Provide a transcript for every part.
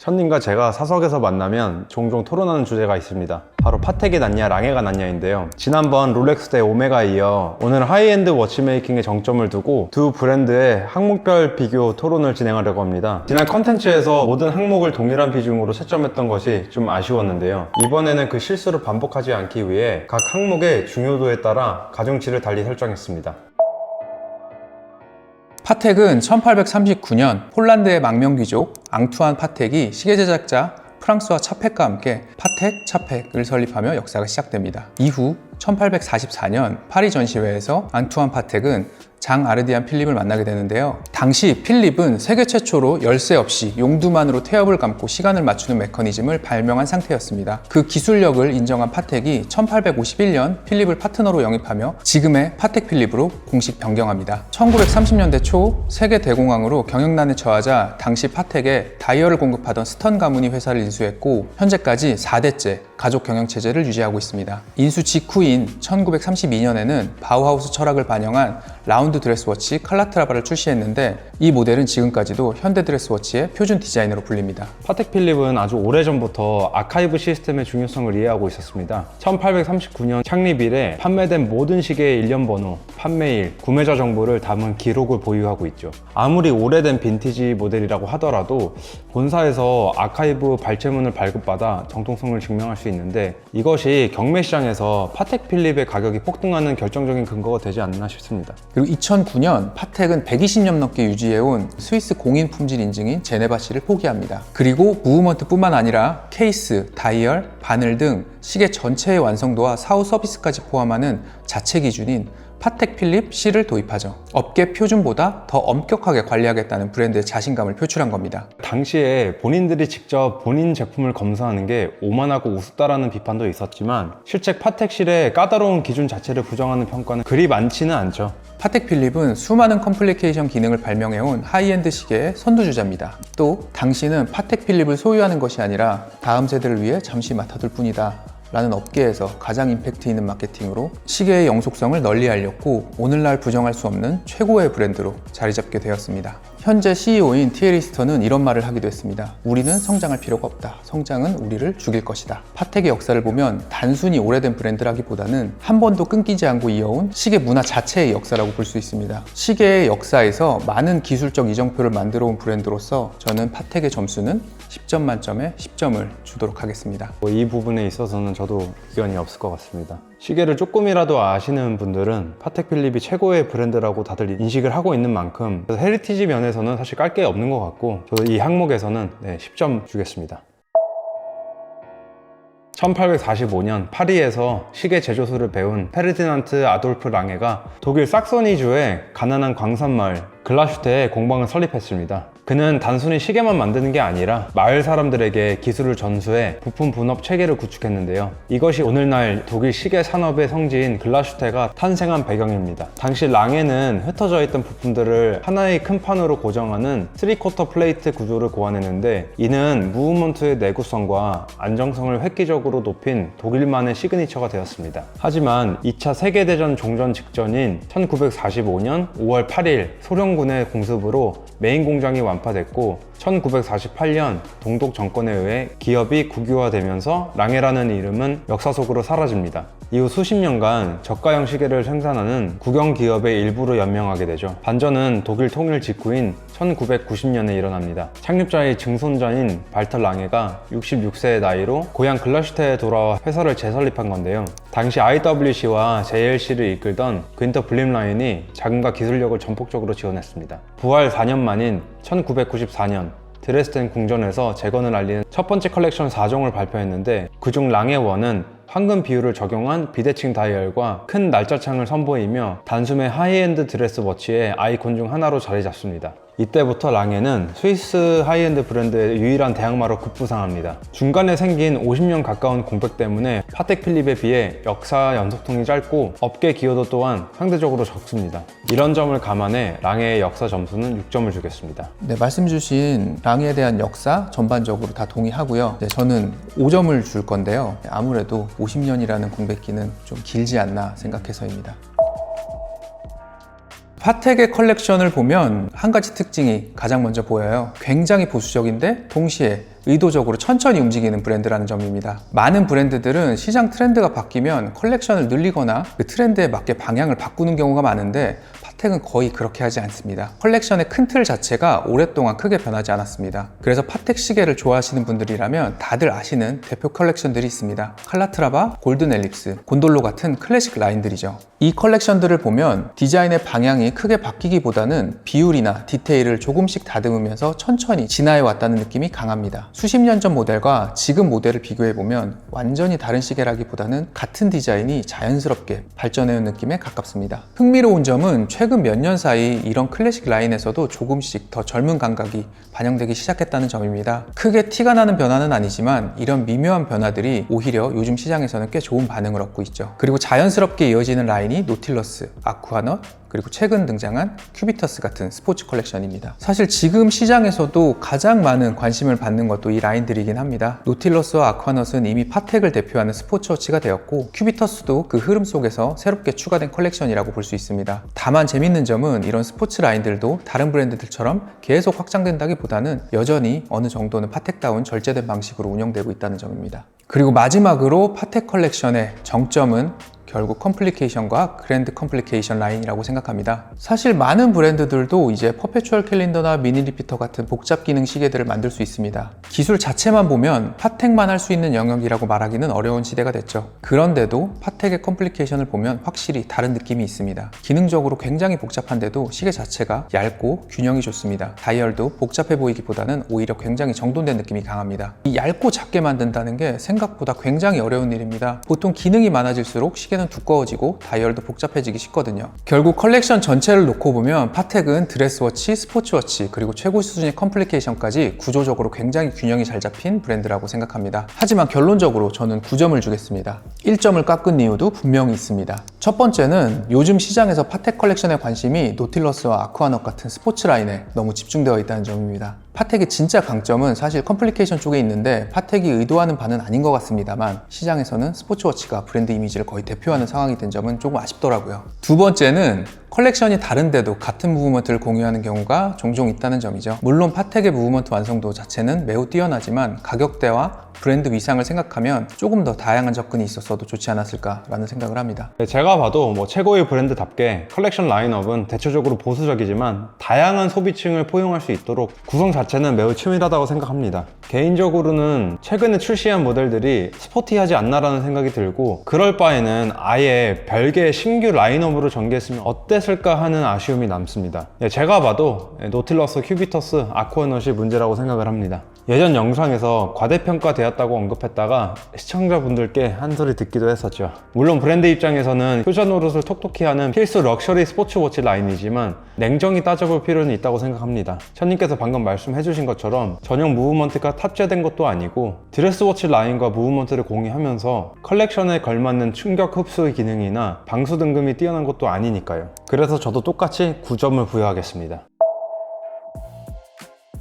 현님과 제가 사석에서 만나면 종종 토론하는 주제가 있습니다. 바로 파텍이 낫냐 랑해가 낫냐인데요. 지난번 롤렉스 대 오메가에 이어 오늘 하이엔드 워치메이킹에 정점을 두고 두 브랜드의 항목별 비교 토론을 진행하려고 합니다. 지난 컨텐츠에서 모든 항목을 동일한 비중으로 채점했던 것이 좀 아쉬웠는데요. 이번에는 그 실수를 반복하지 않기 위해 각 항목의 중요도에 따라 가중치를 달리 설정했습니다. 파텍은 1839년 폴란드의 망명귀족 앙투안 파텍이 시계 제작자 프랑스와 차펙과 함께 파텍, 차펙을 설립하며 역사가 시작됩니다. 이후 1844년 파리 전시회에서 앙투안 파텍은 장 아르디안 필립을 만나게 되는데요. 당시 필립은 세계 최초로 열쇠 없이 용두만으로 태엽을 감고 시간을 맞추는 메커니즘을 발명한 상태였습니다. 그 기술력을 인정한 파텍이 1851년 필립을 파트너로 영입하며 지금의 파텍 필립으로 공식 변경합니다. 1930년대 초 세계 대공황으로 경영난에 처하자 당시 파텍에 다이얼을 공급하던 스턴 가문이 회사를 인수했고 현재까지 4대째 가족 경영 체제를 유지하고 있습니다. 인수 직후인 1932년에는 바우하우스 철학을 반영한 라운드 드레스워치 칼라트라바를 출시했는데 이 모델은 지금까지도 현대 드레스워치의 표준 디자인으로 불립니다. 파텍 필립은 아주 오래전부터 아카이브 시스템의 중요성을 이해하고 있었습니다. 1839년 창립 이래 판매된 모든 시계의 일련 번호, 판매일, 구매자 정보를 담은 기록을 보유하고 있죠. 아무리 오래된 빈티지 모델이라고 하더라도 본사에서 아카이브 발췌문을 발급받아 정통성을 증명할 수 있는데 이것이 경매 시장에서 파텍 필립의 가격이 폭등하는 결정적인 근거가 되지 않나 싶습니다. 그리고 2009년 파텍은 120년 넘게 유지해온 스위스 공인 품질 인증인 제네바시를 포기합니다. 그리고 무브먼트뿐만 아니라 케이스, 다이얼, 바늘 등 시계 전체의 완성도와 사후 서비스까지 포함하는 자체 기준인 파텍 필립 C를 도입하죠. 업계 표준보다 더 엄격하게 관리하겠다는 브랜드의 자신감을 표출한 겁니다. 당시에 본인들이 직접 본인 제품을 검사하는 게 오만하고 우습다라는 비판도 있었지만 실제 파텍 실의 까다로운 기준 자체를 부정하는 평가는 그리 많지는 않죠. 파텍 필립은 수많은 컴플리케이션 기능을 발명해온 하이엔드 시계의 선두주자입니다. 또 당시는 파텍 필립을 소유하는 것이 아니라 다음 세대를 위해 잠시 맡아둘 뿐이다 라는 업계에서 가장 임팩트 있는 마케팅으로 시계의 영속성을 널리 알렸고 오늘날 부정할 수 없는 최고의 브랜드로 자리 잡게 되었습니다. 현재 CEO인 티에리 스턴은 이런 말을 하기도 했습니다. 우리는 성장할 필요가 없다. 성장은 우리를 죽일 것이다. 파텍의 역사를 보면 단순히 오래된 브랜드라기보다는 한 번도 끊기지 않고 이어온 시계 문화 자체의 역사라고 볼 수 있습니다. 시계의 역사에서 많은 기술적 이정표를 만들어 온 브랜드로서 저는 파텍의 점수는 10점 만점에 10점을 주도록 하겠습니다. 이 부분에 있어서는 저도 의견이 없을 것 같습니다. 시계를 조금이라도 아시는 분들은 파텍 필립이 최고의 브랜드라고 다들 인식을 하고 있는 만큼 헤리티지 면에서는 사실 깔 게 없는 것 같고 저도 이 항목에서는 10점 주겠습니다. 1845년 파리에서 시계 제조술을 배운 페르디난트 아돌프 랑해가 독일 sakso니주의 가난한 광산마을 글라슈테에 공방을 설립했습니다. 그는 단순히 시계만 만드는 게 아니라 마을 사람들에게 기술을 전수해 부품 분업 체계를 구축했는데요. 이것이 오늘날 독일 시계 산업의 성지인 글라슈테가 탄생한 배경입니다. 당시 랑해는 흩어져 있던 부품들을 하나의 큰 판으로 고정하는 3쿼터 플레이트 구조를 고안했는데 이는 무브먼트의 내구성과 안정성을 획기적으로 높인 독일만의 시그니처가 되었습니다. 하지만 2차 세계대전 종전 직전인 1945년 5월 8일 소련군의 공습으로 메인 공장이 완파됐고 1948년 동독 정권에 의해 기업이 국유화되면서 랑해라는 이름은 역사 속으로 사라집니다. 이후 수십 년간 저가형 시계를 생산하는 국영 기업의 일부로 연명하게 되죠. 반전은 독일 통일 직후인 1990년에 일어납니다. 창립자의 증손자인 발터 랑해가 66세의 나이로 고향 글라슈테에 돌아와 회사를 재설립한 건데요. 당시 IWC와 JLC를 이끌던 윈터 블림라인이 자금과 기술력을 전폭적으로 지원했습니다. 부활 4년 만인 1994년 드레스덴 궁전에서 재건을 알리는 첫 번째 컬렉션 4종을 발표했는데 그중 랑해1은 황금 비율을 적용한 비대칭 다이얼과 큰 날짜창을 선보이며 단숨에 하이엔드 드레스 워치의 아이콘 중 하나로 자리 잡습니다. 이때부터 랑해는 스위스 하이엔드 브랜드의 유일한 대항마로 급부상합니다. 중간에 생긴 50년 가까운 공백 때문에 파텍 필립에 비해 역사 연속통이 짧고 업계 기여도 또한 상대적으로 적습니다. 이런 점을 감안해 랑해의 역사 점수는 6점을 주겠습니다. 네, 말씀 주신 랑해에 대한 역사 전반적으로 다 동의하고요. 저는 5점을 줄 건데요. 아무래도 50년이라는 공백기는 좀 길지 않나 생각해서입니다. 파텍의 컬렉션을 보면 한 가지 특징이 가장 먼저 보여요. 굉장히 보수적인데 동시에 의도적으로 천천히 움직이는 브랜드라는 점입니다. 많은 브랜드들은 시장 트렌드가 바뀌면 컬렉션을 늘리거나 그 트렌드에 맞게 방향을 바꾸는 경우가 많은데 파텍은 거의 그렇게 하지 않습니다. 컬렉션의 큰 틀 자체가 오랫동안 크게 변하지 않았습니다. 그래서 파텍 시계를 좋아하시는 분들이라면 다들 아시는 대표 컬렉션들이 있습니다. 칼라트라바, 골든 엘립스, 곤돌로 같은 클래식 라인들이죠. 이 컬렉션들을 보면 디자인의 방향이 크게 바뀌기보다는 비율이나 디테일을 조금씩 다듬으면서 천천히 진화해 왔다는 느낌이 강합니다. 수십 년 전 모델과 지금 모델을 비교해보면 완전히 다른 시계라기보다는 같은 디자인이 자연스럽게 발전해온 느낌에 가깝습니다. 흥미로운 점은 최근 몇 년 사이 이런 클래식 라인에서도 조금씩 더 젊은 감각이 반영되기 시작했다는 점입니다. 크게 티가 나는 변화는 아니지만 이런 미묘한 변화들이 오히려 요즘 시장에서는 꽤 좋은 반응을 얻고 있죠. 그리고 자연스럽게 이어지는 라인이 노틸러스, 아쿠아넛, 그리고 최근 등장한 큐비터스 같은 스포츠 컬렉션입니다. 사실 지금 시장에서도 가장 많은 관심을 받는 것도 이 라인들이긴 합니다. 노틸러스와 아쿠아넛은 이미 파텍을 대표하는 스포츠워치가 되었고 큐비터스도 그 흐름 속에서 새롭게 추가된 컬렉션이라고 볼 수 있습니다. 다만 재밌는 점은 이런 스포츠 라인들도 다른 브랜드들처럼 계속 확장된다기보다는 여전히 어느 정도는 파텍다운 절제된 방식으로 운영되고 있다는 점입니다. 그리고 마지막으로 파텍 컬렉션의 정점은 결국 컴플리케이션과 그랜드 컴플리케이션 라인이라고 생각합니다. 사실 많은 브랜드들도 이제 퍼페추얼 캘린더나 미니 리피터 같은 복잡 기능 시계들을 만들 수 있습니다. 기술 자체만 보면 파텍만 할 수 있는 영역이라고 말하기는 어려운 시대가 됐죠. 그런데도 파텍의 컴플리케이션을 보면 확실히 다른 느낌이 있습니다. 기능적으로 굉장히 복잡한데도 시계 자체가 얇고 균형이 좋습니다. 다이얼도 복잡해 보이기보다는 오히려 굉장히 정돈된 느낌이 강합니다. 이 얇고 작게 만든다는 게 생각보다 굉장히 어려운 일입니다. 보통 기능이 많아질수록 시계는 두꺼워지고 다이얼도 복잡해지기 쉽거든요. 결국 컬렉션 전체를 놓고 보면 파텍은 드레스워치, 스포츠워치, 그리고 최고 수준의 컴플리케이션까지 구조적으로 굉장히 균형이 잘 잡힌 브랜드라고 생각합니다. 하지만 결론적으로 저는 9점을 주겠습니다. 1점을 깎은 이유도 분명히 있습니다. 첫 번째는 요즘 시장에서 파텍 컬렉션의 관심이 노틸러스와 아쿠아넛 같은 스포츠 라인에 너무 집중되어 있다는 점입니다. 파텍의 진짜 강점은 사실 컴플리케이션 쪽에 있는데 파텍이 의도하는 바는 아닌 것 같습니다만 시장에서는 스포츠워치가 브랜드 이미지를 거의 대표하는 상황이 된 점은 조금 아쉽더라고요. 두 번째는 컬렉션이 다른데도 같은 무브먼트를 공유하는 경우가 종종 있다는 점이죠. 물론 파텍의 무브먼트 완성도 자체는 매우 뛰어나지만 가격대와 브랜드 위상을 생각하면 조금 더 다양한 접근이 있었어도 좋지 않았을까라는 생각을 합니다. 제가 봐도 최고의 브랜드답게 컬렉션 라인업은 대체적으로 보수적이지만 다양한 소비층을 포용할 수 있도록 구성 자체는 매우 치밀하다고 생각합니다. 개인적으로는 최근에 출시한 모델들이 스포티하지 않나라는 생각이 들고 그럴 바에는 아예 별개의 신규 라인업으로 전개했으면 어땠을까 하는 아쉬움이 남습니다. 제가 봐도 노틸러스, 큐비터스, 아쿠아넛이 문제라고 생각을 합니다. 예전 영상에서 과대평가되었다고 언급했다가 시청자분들께 한 소리 듣기도 했었죠. 물론 브랜드 입장에서는 효자 노릇을 톡톡히 하는 필수 럭셔리 스포츠워치 라인이지만 냉정히 따져볼 필요는 있다고 생각합니다. 천님께서 방금 말씀해주신 것처럼 전용 무브먼트가 탑재된 것도 아니고 드레스워치 라인과 무브먼트를 공유하면서 컬렉션에 걸맞는 충격 흡수 기능이나 방수 등급이 뛰어난 것도 아니니까요. 그래서 저도 똑같이 9점을 부여하겠습니다.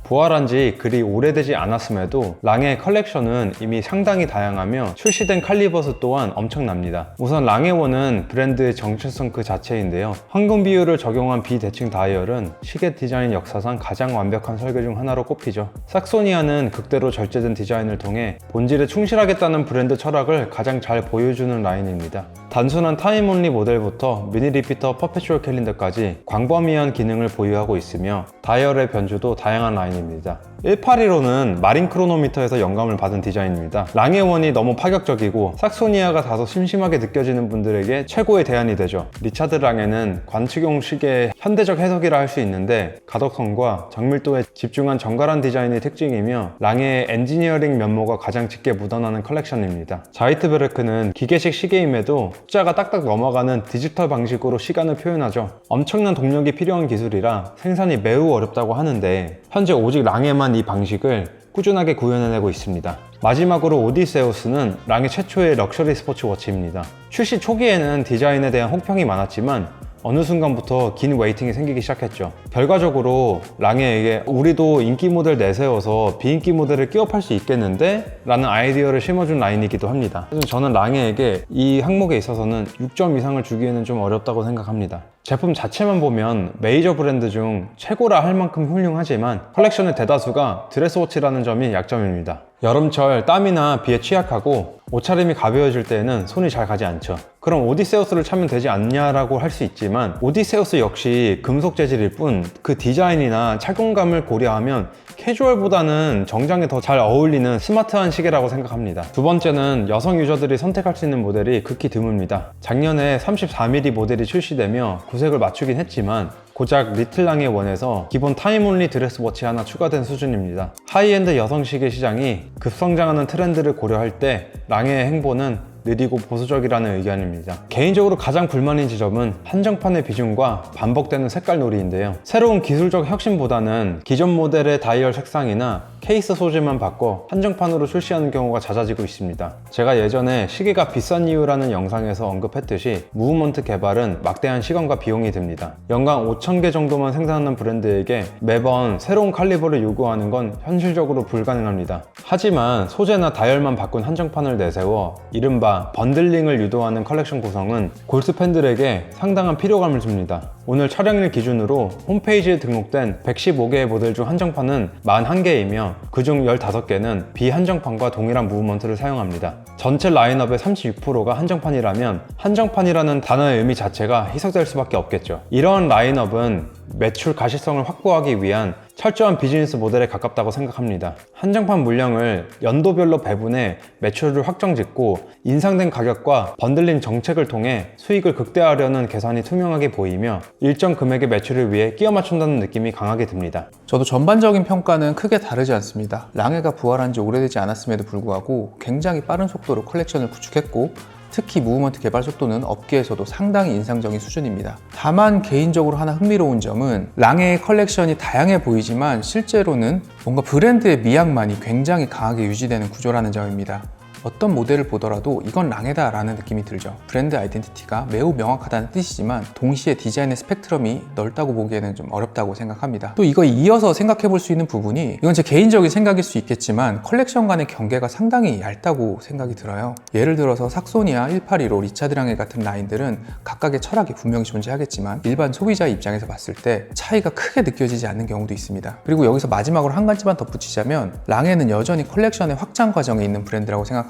부활한 지 그리 오래되지 않았음에도 랑의 컬렉션은 이미 상당히 다양하며 출시된 칼리버 수 또한 엄청납니다. 우선 랑의1은 브랜드의 정체성 그 자체인데요. 황금 비율을 적용한 비대칭 다이얼은 시계 디자인 역사상 가장 완벽한 설계 중 하나로 꼽히죠. 삭소니아는 극대로 절제된 디자인을 통해 본질에 충실하겠다는 브랜드 철학을 가장 잘 보여주는 라인입니다. 단순한 타임 온리 모델부터 미니 리피터, 퍼페추얼 캘린더까지 광범위한 기능을 보유하고 있으며 다이얼의 변주도 다양한 라인입니다. 182로는 마린 크로노미터에서 영감을 받은 디자인입니다. 랑의1이 너무 파격적이고 삭소니아가 다소 심심하게 느껴지는 분들에게 최고의 대안이 되죠. 리차드 랑에는 관측용 시계의 현대적 해석이라 할 수 있는데 가독성과 정밀도에 집중한 정갈한 디자인이 특징이며 랑의 엔지니어링 면모가 가장 짙게 묻어나는 컬렉션입니다. 자이트베르크는 기계식 시계임에도 숫자가 딱딱 넘어가는 디지털 방식으로 시간을 표현하죠. 엄청난 동력이 필요한 기술이라 생산이 매우 어렵다고 하는데 현재 오직 랑에만 이 방식을 꾸준하게 구현해내고 있습니다. 마지막으로 오디세우스는 랑의 최초의 럭셔리 스포츠 워치입니다. 출시 초기에는 디자인에 대한 혹평이 많았지만 어느 순간부터 긴 웨이팅이 생기기 시작했죠. 결과적으로 랑에에게 우리도 인기 모델 내세워서 비인기 모델을 끼워 팔 수 있겠는데? 라는 아이디어를 심어준 라인이기도 합니다. 그래서 저는 랑에에게 이 항목에 있어서는 6점 이상을 주기에는 좀 어렵다고 생각합니다. 제품 자체만 보면 메이저 브랜드 중 최고라 할 만큼 훌륭하지만 컬렉션의 대다수가 드레스워치라는 점이 약점입니다. 여름철 땀이나 비에 취약하고 옷차림이 가벼워질 때에는 손이 잘 가지 않죠. 그럼 오디세우스를 차면 되지 않냐라고 할 수 있지만 오디세우스 역시 금속 재질일 뿐 그 디자인이나 착용감을 고려하면 캐주얼보다는 정장에 더 잘 어울리는 스마트한 시계라고 생각합니다. 두 번째는 여성 유저들이 선택할 수 있는 모델이 극히 드뭅니다. 작년에 34mm 모델이 출시되며 구색을 맞추긴 했지만 고작 리틀랑의 원에서 기본 타임온리 드레스워치 하나 추가된 수준입니다. 하이엔드 여성 시계 시장이 급성장하는 트렌드를 고려할 때 랑의 행보는 느리고 보수적이라는 의견입니다. 개인적으로 가장 불만인 지점은 한정판의 비중과 반복되는 색깔 놀이인데요. 새로운 기술적 혁신보다는 기존 모델의 다이얼 색상이나 케이스 소재만 바꿔 한정판으로 출시하는 경우가 잦아지고 있습니다. 제가 예전에 시계가 비싼 이유라는 영상에서 언급했듯이 무브먼트 개발은 막대한 시간과 비용이 듭니다. 연간 5,000개 정도만 생산하는 브랜드에게 매번 새로운 칼리버를 요구하는 건 현실적으로 불가능합니다. 하지만 소재나 다이얼만 바꾼 한정판을 내세워 이른바 번들링을 유도하는 컬렉션 구성은 골수 팬들에게 상당한 피로감을 줍니다. 오늘 촬영일 기준으로 홈페이지에 등록된 115개의 모델 중 한정판은 41개이며 그중 15개는 비한정판과 동일한 무브먼트를 사용합니다. 전체 라인업의 36%가 한정판이라면 한정판이라는 단어의 의미 자체가 희석될 수밖에 없겠죠. 이러한 라인업은 매출 가시성을 확보하기 위한 철저한 비즈니스 모델에 가깝다고 생각합니다. 한정판 물량을 연도별로 배분해 매출을 확정짓고 인상된 가격과 번들링 정책을 통해 수익을 극대화하려는 계산이 투명하게 보이며 일정 금액의 매출을 위해 끼워 맞춘다는 느낌이 강하게 듭니다. 저도 전반적인 평가는 크게 다르지 않습니다. 랑해가 부활한 지 오래되지 않았음에도 불구하고 굉장히 빠른 속도로 컬렉션을 구축했고 특히 무브먼트 개발 속도는 업계에서도 상당히 인상적인 수준입니다. 다만 개인적으로 하나 흥미로운 점은 랑해의 컬렉션이 다양해 보이지만 실제로는 뭔가 브랜드의 미학만이 굉장히 강하게 유지되는 구조라는 점입니다. 어떤 모델을 보더라도 이건 랑해다 라는 느낌이 들죠. 브랜드 아이덴티티가 매우 명확하다는 뜻이지만 동시에 디자인의 스펙트럼이 넓다고 보기에는 좀 어렵다고 생각합니다. 또 이거 이어서 생각해 볼 수 있는 부분이 이건 제 개인적인 생각일 수 있겠지만 컬렉션 간의 경계가 상당히 얇다고 생각이 들어요. 예를 들어서 삭소니아 182로 리차드 랑해 같은 라인들은 각각의 철학이 분명히 존재하겠지만 일반 소비자의 입장에서 봤을 때 차이가 크게 느껴지지 않는 경우도 있습니다. 그리고 여기서 마지막으로 한 가지만 덧붙이자면 랑해는 여전히 컬렉션의 확장 과정에 있는 브랜드라고 생각합니다.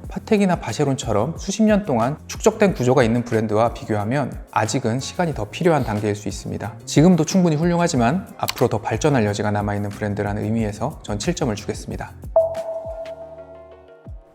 파텍이나 바쉐론처럼 수십 년 동안 축적된 구조가 있는 브랜드와 비교하면 아직은 시간이 더 필요한 단계일 수 있습니다. 지금도 충분히 훌륭하지만 앞으로 더 발전할 여지가 남아있는 브랜드라는 의미에서 전 7점을 주겠습니다.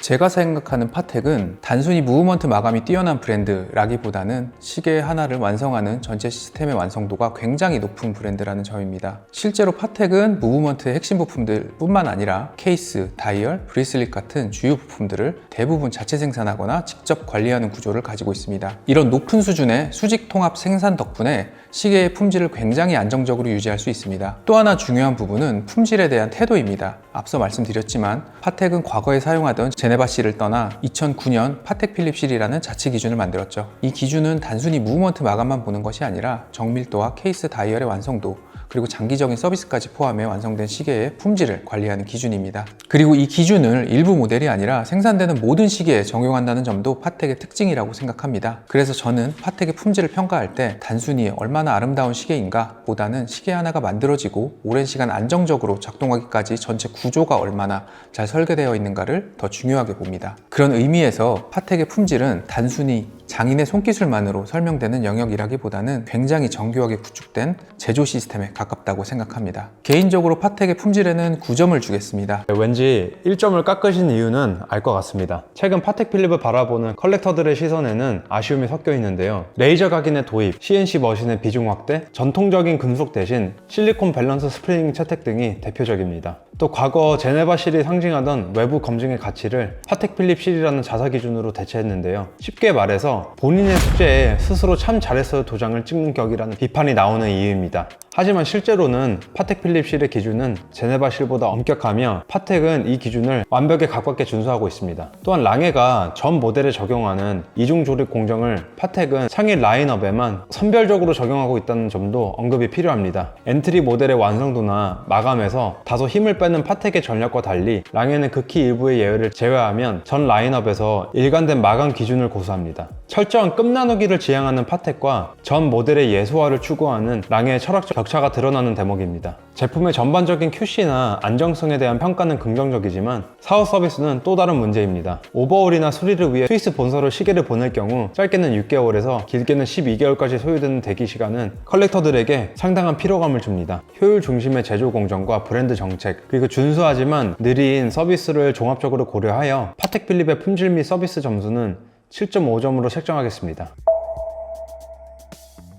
제가 생각하는 파텍은 단순히 무브먼트 마감이 뛰어난 브랜드라기보다는 시계 하나를 완성하는 전체 시스템의 완성도가 굉장히 높은 브랜드라는 점입니다. 실제로 파텍은 무브먼트의 핵심 부품들 뿐만 아니라 케이스, 다이얼, 브리슬릿 같은 주요 부품들을 대부분 자체 생산하거나 직접 관리하는 구조를 가지고 있습니다. 이런 높은 수준의 수직 통합 생산 덕분에 시계의 품질을 굉장히 안정적으로 유지할 수 있습니다. 또 하나 중요한 부분은 품질에 대한 태도입니다. 앞서 말씀드렸지만 파텍은 과거에 사용하던 제네바실을 떠나 2009년 파텍 필립실이라는 자체 기준을 만들었죠. 이 기준은 단순히 무브먼트 마감만 보는 것이 아니라 정밀도와 케이스 다이얼의 완성도, 그리고 장기적인 서비스까지 포함해 완성된 시계의 품질을 관리하는 기준입니다. 그리고 이 기준을 일부 모델이 아니라 생산되는 모든 시계에 적용한다는 점도 파텍의 특징이라고 생각합니다. 그래서 저는 파텍의 품질을 평가할 때 단순히 얼마나 아름다운 시계인가 보다는 시계 하나가 만들어지고 오랜 시간 안정적으로 작동하기까지 전체 구조가 얼마나 잘 설계되어 있는가를 더 중요하게 봅니다. 그런 의미에서 파텍의 품질은 단순히 장인의 손기술만으로 설명되는 영역이라기보다는 굉장히 정교하게 구축된 제조 시스템에 가깝다고 생각합니다. 개인적으로 파텍의 품질에는 9점을 주겠습니다. 왠지 1점을 깎으신 이유는 알 것 같습니다. 최근 파텍 필립을 바라보는 컬렉터들의 시선에는 아쉬움이 섞여 있는데요. 레이저 각인의 도입, CNC 머신의 비중 확대, 전통적인 금속 대신 실리콘 밸런스 스프링 채택 등이 대표적입니다. 또 과거 제네바 실이 상징하던 외부 검증의 가치를 파텍 필립 실이라는 자사 기준으로 대체했는데요. 쉽게 말해서 본인의 숙제에 스스로 참 잘했어요 도장을 찍는 격이라는 비판이 나오는 이유입니다. 하지만 실제로는 파텍 필립실의 기준은 제네바실보다 엄격하며 파텍은 이 기준을 완벽에 가깝게 준수하고 있습니다. 또한 랑에가 전 모델에 적용하는 이중 조립 공정을 파텍은 상위 라인업에만 선별적으로 적용하고 있다는 점도 언급이 필요합니다. 엔트리 모델의 완성도나 마감에서 다소 힘을 빼는 파텍의 전략과 달리 랑에는 극히 일부의 예외를 제외하면 전 라인업에서 일관된 마감 기준을 고수합니다. 철저한 끝나누기를 지향하는 파텍과 전 모델의 예소화를 추구하는 랑에의 철학적 격차가 드러나는 대목입니다. 제품의 전반적인 QC나 안정성에 대한 평가는 긍정적이지만 사후 서비스는 또 다른 문제입니다. 오버홀이나 수리를 위해 스위스 본사로 시계를 보낼 경우 짧게는 6개월에서 길게는 12개월까지 소요되는 대기 시간은 컬렉터들에게 상당한 피로감을 줍니다. 효율 중심의 제조 공정과 브랜드 정책, 그리고 준수하지만 느린 서비스를 종합적으로 고려하여 파텍 필립의 품질 및 서비스 점수는 7.5점으로 책정하겠습니다.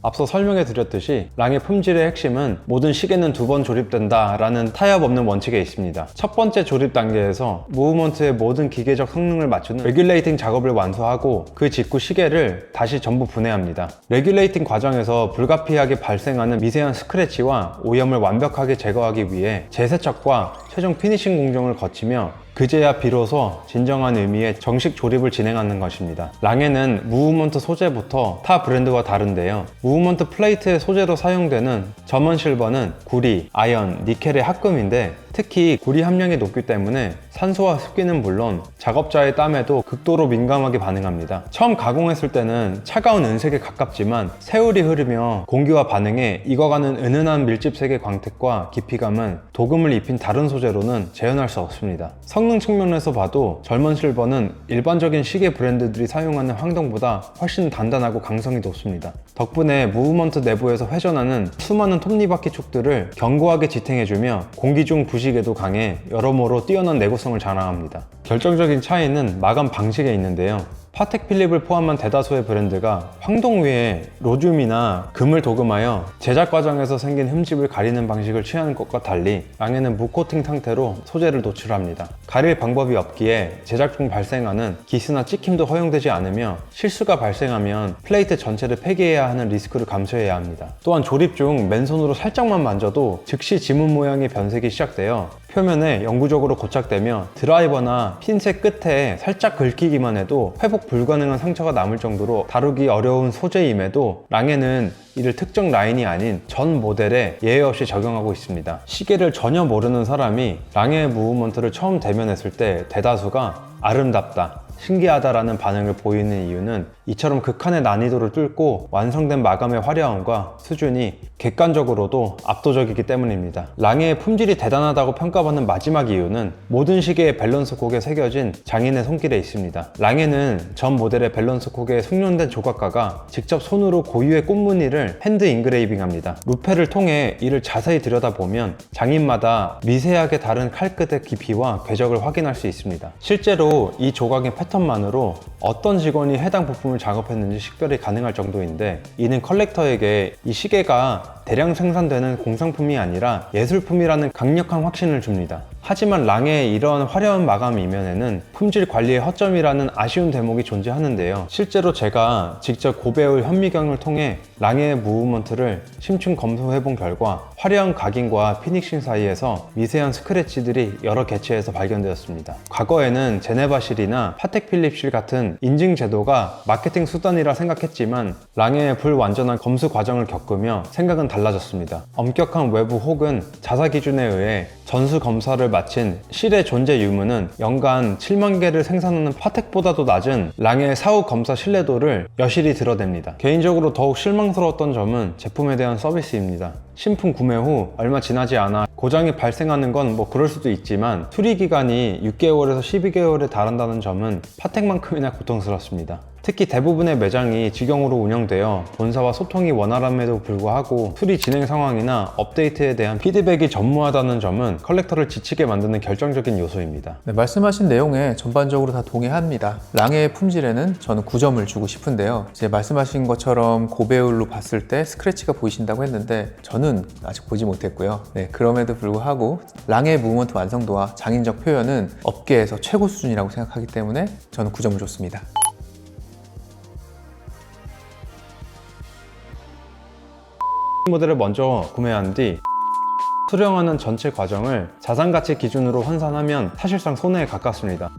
앞서 설명해 드렸듯이 랑의 품질의 핵심은 모든 시계는 2번 조립된다 라는 타협 없는 원칙에 있습니다. 첫 번째 조립 단계에서 무브먼트의 모든 기계적 성능을 맞추는 레귤레이팅 작업을 완수하고 그 직후 시계를 다시 전부 분해합니다. 레귤레이팅 과정에서 불가피하게 발생하는 미세한 스크래치와 오염을 완벽하게 제거하기 위해 재세척과 최종 피니싱 공정을 거치며 그제야 비로소 진정한 의미의 정식 조립을 진행하는 것입니다. 랑에는 무브먼트 소재부터 타 브랜드와 다른데요. 무브먼트 플레이트의 소재로 사용되는 점원 실버는 구리, 아연, 니켈의 합금인데 특히 구리 함량이 높기 때문에 산소와 습기는 물론 작업자의 땀에도 극도로 민감하게 반응합니다. 처음 가공했을 때는 차가운 은색에 가깝지만 세월이 흐르며 공기와 반응해 익어가는 은은한 밀집색의 광택과 깊이감은 도금을 입힌 다른 소재로는 재현할 수 없습니다. 성능 측면에서 봐도 젊은 실버는 일반적인 시계 브랜드들이 사용하는 황동보다 훨씬 단단하고 강성이 높습니다. 덕분에 무브먼트 내부에서 회전하는 수많은 톱니바퀴 축들을 견고하게 지탱해주며 공기 중 부식에도 강해 여러모로 뛰어난 내구성을 자랑합니다. 결정적인 차이는 마감 방식에 있는데요. 파텍 필립을 포함한 대다수의 브랜드가 황동 위에 로듐이나 금을 도금하여 제작 과정에서 생긴 흠집을 가리는 방식을 취하는 것과 달리 랑에는 무코팅 상태로 소재를 노출합니다. 가릴 방법이 없기에 제작 중 발생하는 기스나 찍힘도 허용되지 않으며 실수가 발생하면 플레이트 전체를 폐기해야 하는 리스크를 감수해야 합니다. 또한 조립 중 맨손으로 살짝만 만져도 즉시 지문 모양의 변색이 시작되어 표면에 영구적으로 고착되며 드라이버나 핀셋 끝에 살짝 긁히기만 해도 회복 불가능한 상처가 남을 정도로 다루기 어려운 소재임에도 랑에는 이를 특정 라인이 아닌 전 모델에 예외 없이 적용하고 있습니다. 시계를 전혀 모르는 사람이 랑의 무브먼트를 처음 대면했을 때 대다수가 아름답다, 신기하다라는 반응을 보이는 이유는 이처럼 극한의 난이도를 뚫고 완성된 마감의 화려함과 수준이 객관적으로도 압도적이기 때문입니다. 랑의 품질이 대단하다고 평가받는 마지막 이유는 모든 시계의 밸런스 콕에 새겨진 장인의 손길에 있습니다. 랑에는 전 모델의 밸런스 콕에 숙련된 조각가가 직접 손으로 고유의 꽃무늬를 핸드 인그레이빙합니다. 루페를 통해 이를 자세히 들여다보면 장인마다 미세하게 다른 칼끝의 깊이와 궤적을 확인할 수 있습니다. 실제로 이 조각의 패턴만으로 어떤 직원이 해당 부품을 작업했는지 식별이 가능할 정도인데, 이는 컬렉터에게 이 시계가 대량 생산되는 공산품이 아니라 예술품이라는 강력한 확신을 줍니다. 하지만 랑의 이러한 화려한 마감 이면에는 품질 관리의 허점이라는 아쉬운 대목이 존재하는데요. 실제로 제가 직접 고배울 현미경을 통해 랑의 무브먼트를 심층 검토해본 결과 화려한 각인과 피닉싱 사이에서 미세한 스크래치들이 여러 개체에서 발견되었습니다. 과거에는 제네바실이나 파텍 필립실 같은 인증 제도가 마케팅 수단이라 생각했지만 랑의 불완전한 검수 과정을 겪으며 생각은 달라졌습니다. 엄격한 외부 혹은 자사 기준에 의해 전수 검사를 마친 실의 존재 유무는 연간 7만 개를 생산하는 파텍보다도 낮은 랑의 사후 검사 신뢰도를 여실히 드러냅니다. 개인적으로 더욱 실망스러웠던 점은 제품에 대한 서비스입니다. 신품 구매 후 얼마 지나지 않아 고장이 발생하는 건 뭐 그럴 수도 있지만 수리 기간이 6개월에서 12개월에 달한다는 점은 파텍만큼이나 고통스럽습니다. 특히 대부분의 매장이 직영으로 운영되어 본사와 소통이 원활함에도 불구하고 수리 진행 상황이나 업데이트에 대한 피드백이 전무하다는 점은 컬렉터를 지치게 만드는 결정적인 요소입니다. 네, 말씀하신 내용에 전반적으로 다 동의합니다. 랑의 품질에는 저는 9점을 주고 싶은데요. 이제 말씀하신 것처럼 고배율로 봤을 때 스크래치가 보이신다고 했는데 저는 아직 보지 못했고요. 네, 그럼에도 불구하고 랑의 무브먼트 완성도와 장인적 표현은 업계에서 최고 수준이라고 생각하기 때문에 저는 9점을 줬습니다. 모델을 먼저 구매한 뒤 수령하는 전체 과정을 자산가치 기준으로 환산하면 사실상 손해에 가깝습니다.